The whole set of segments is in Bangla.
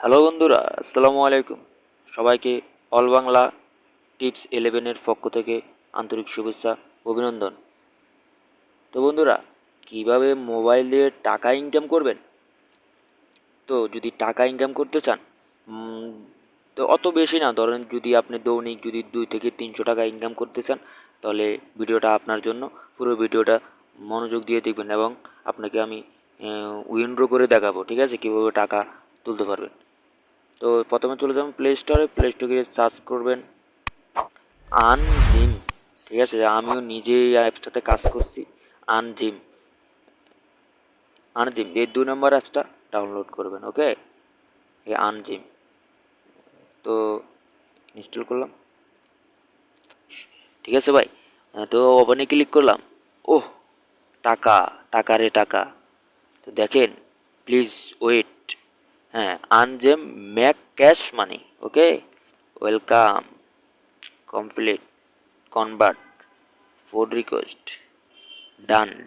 হ্যালো বন্ধুরা, আসসালামু আলাইকুম। সবাইকে অল বাংলা টিপস 11-এর পক্ষ থেকে আন্তরিক শুভেচ্ছা, অভিনন্দন। তো বন্ধুরা, কিভাবে মোবাইল দিয়ে টাকা ইনকাম করবেন? তো যদি টাকা ইনকাম করতে চান, উম, তো অত বেশি না, ধরেন যদি আপনি দৈনিক যদি 2 থেকে 300 টাকা ইনকাম করতে চান, তাহলে ভিডিওটা আপনার জন্য। পুরো ভিডিওটা মনোযোগ দিয়ে দেখবেন এবং আপনাকে আমি উইন্ড্রো করে দেখাবো, ঠিক আছে, কীভাবে টাকা তুলতে পারবেন। তো প্রথমে চলে যাবেন প্লে স্টোরে গিয়ে সার্চ করবেন আনজিম। ঠিক আছে, আমিও নিজে এই অ্যাপসটাতে কাজ করছি। আনজিম আনজিম এই 2 নম্বর অ্যাপসটা ডাউনলোড করবেন। ওকে, এই আনজিম তো ইনস্টল করলাম। ঠিক আছে ভাই, তো ওপেনে ক্লিক করলাম। ওহ, টাকা, টাকা রে টাকা। তো দেখেন, প্লিজ ওয়েট। হ্যাঁ, আনজেম make cash money. Okay, welcome, complete, convert, for request,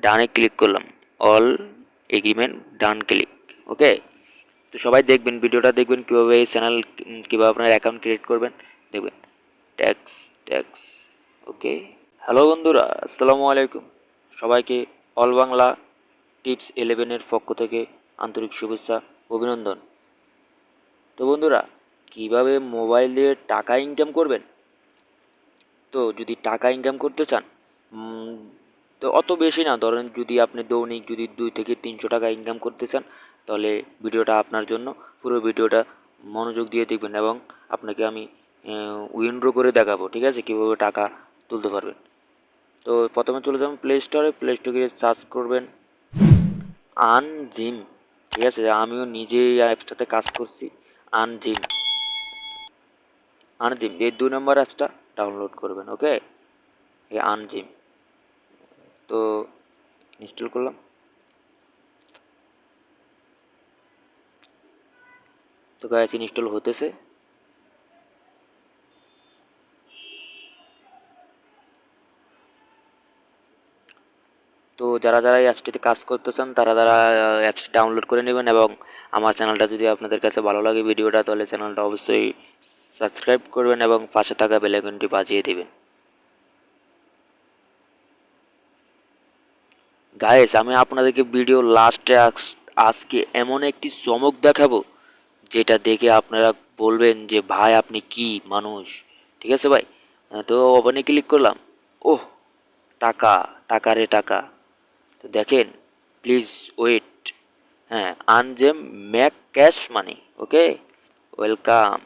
ডানে ক্লিক করলাম। অল এগ্রিমেন্ট, ডান ক্লিক। ওকে, তো সবাই দেখবেন, ভিডিওটা দেখবেন কীভাবে এই চ্যানেল, কীভাবে আপনার অ্যাকাউন্ট ক্রিয়েট করবেন দেখবেন। ট্যাক্স ট্যাক্স ওকে। হ্যালো বন্ধুরা, আসসালামু আলাইকুম। সবাইকে অল বাংলা টিপস 11-এর পক্ষ থেকে আন্তরিক শুভেচ্ছা, অভিনন্দন। তো বন্ধুরা, কিভাবে মোবাইল দিয়ে টাকা ইনকাম করবেন? তো যদি টাকা ইনকাম করতে চান, তো অত বেশি না, ধরেন যদি আপনি দৈনিক যদি 2 থেকে 300 টাকা ইনকাম করতে চান, তাহলে ভিডিওটা আপনার জন্য। পুরো ভিডিওটা মনোযোগ দিয়ে দেখবেন এবং আপনাকে আমি উইন্ড্রো করে দেখাবো, ঠিক আছে, কীভাবে টাকা তুলতে পারবেন। তো প্রথমে চলে যাবেন প্লে স্টোরে গিয়ে সার্চ করবেন আনজিম। ঠিক আছে, আমিও নিজে এই অ্যাপসটাতে কাজ করছি। আনজিম আনজিম এই 2 নম্বর অ্যাপসটা ডাউনলোড করবেন। ওকে, এই আনজিম তো ইনস্টল করলাম। তো গাইস, ইনস্টল হতেছে। তো যারা এই অ্যাপসটিতে কাজ করতে চান, তারা অ্যাপস ডাউনলোড করে নেবেন এবং আমার চ্যানেলটা যদি আপনাদের কাছে ভালো লাগে ভিডিওটা, তাহলে চ্যানেলটা অবশ্যই সাবস্ক্রাইব করবেন এবং পাশে থাকা বেল আইকনটি বাজিয়ে দেবেন। গাইস, আমি আপনাদেরকে ভিডিও লাস্টে আজকে এমন একটি চমক দেখাবো, যেটা দেখে আপনারা বলবেন যে ভাই আপনি কি মানুষ। ঠিক আছে ভাই, তো ওপেনে ক্লিক করলাম। ওহ, টাকা, টাকা রে টাকা। তো দেখেন, প্লিজ ওয়েট। হ্যাঁ, আনজেম make cash money. Okay, welcome,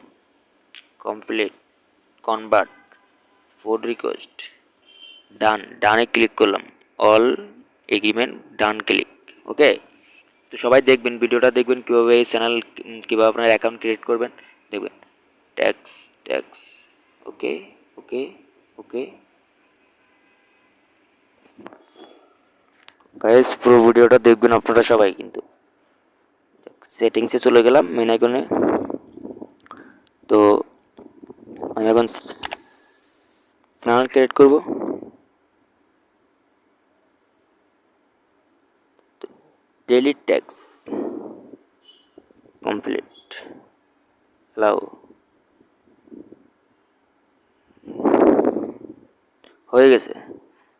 complete, convert, for request, ডানে ক্লিক করলাম। অল এগ্রিমেন্ট, ডান ক্লিক। ওকে, তো সবাই দেখবেন, ভিডিওটা দেখবেন কীভাবে এই চ্যানেল, কীভাবে আপনার অ্যাকাউন্ট ক্রিয়েট করবেন দেখবেন। ট্যাক্স ট্যাক্স ওকে ওকে ওকে। গাইস, পুরো ভিডিওটা দেখবেন আপনারা সবাই কিন্তু। সেটিংসে চলে গেলাম, মেন আইকনে। তো আমি এখন চ্যানেল ক্রিয়েট করব। ডেইলি ট্যাক্স কমপ্লিট, হ্যালো, হয়ে গেছে।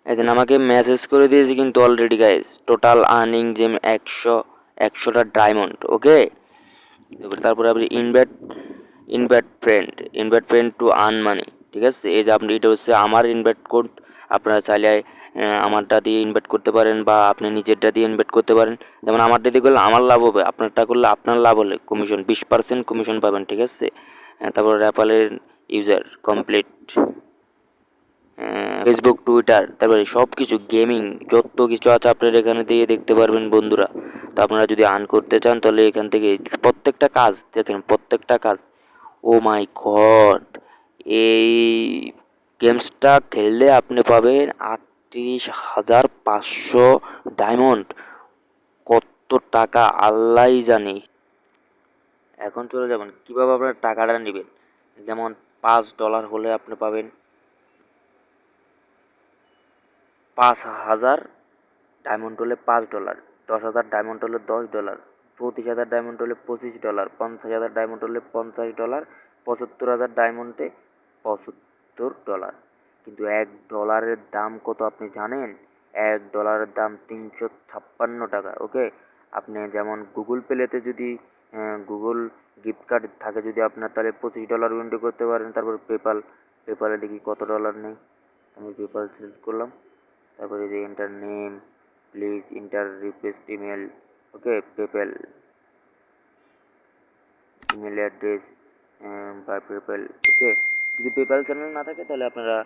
এখন আমাকে মেসেজ করে দিয়েছে কিন্তু অলরেডি গাইস, টোটাল আর্নিং যেম 100টা ডায়মন্ড। ওকে, তারপরে আপনি invite friend to earn money. ঠিক আছে, এই যে আপনি, এটা হচ্ছে আমার ইনভাইট কোড। আপনারা চাইলে আমারটা দিয়ে ইনভাইট করতে পারেন বা আপনি নিজেরটা দিয়ে ইনভাইট করতে পারেন। যেমন আমারটা দিয়ে করলে আমার লাভ হবে, আপনারটা করলে আপনার লাভ হলে কমিশন 20% কমিশন পাবেন। ঠিক আছে, তারপর র্যাপালের ইউজার কমপ্লিট, ফেসবুক, টুইটার, তারপরে সব কিছু গেমিং যত কিছু আছে আপনারা এখানে দিয়ে দেখতে পারবেন বন্ধুরা। তো আপনারা যদি আর্ন করতে চান, তাহলে এখান থেকে প্রত্যেকটা কাজ দেখেন, প্রত্যেকটা কাজ। ও মাই গড, এই গেমসটা খেললে আপনি পাবেন 38,500 ডায়মন্ড। কত টাকা আল্লাহই জানে। এখন চলে যাবেন কীভাবে আপনার টাকাটা নেবেন। যেমন $5 হলে আপনি পাবেন 5,000 ডায়মন্ড হলে $5, 10,000 ডায়মন্ড হলে $10, 25,000 ডায়মন্ড হলে $25, 50,000 ডায়মন্ড হলে $50, 75,000 ডায়মন্ডে $75। কিন্তু $1 দাম কত আপনি জানেন? $1 দাম 356 টাকা। ওকে, আপনি যেমন গুগল পেলেতে যদি গুগল গিফট কার্ড থাকে যদি আপনার, তাহলে $25 উইন্ডো করতে পারেন। তারপর পেপালে দেখি কত ডলার নেই। আমি পেপাল সিলেক্ট করলাম, তারপরে যে enter name, please enter request email. Okay, PayPal email address by PayPal. Okay, যদি পেপ্যাল চ্যানেল না থাকে তাহলে আপনারা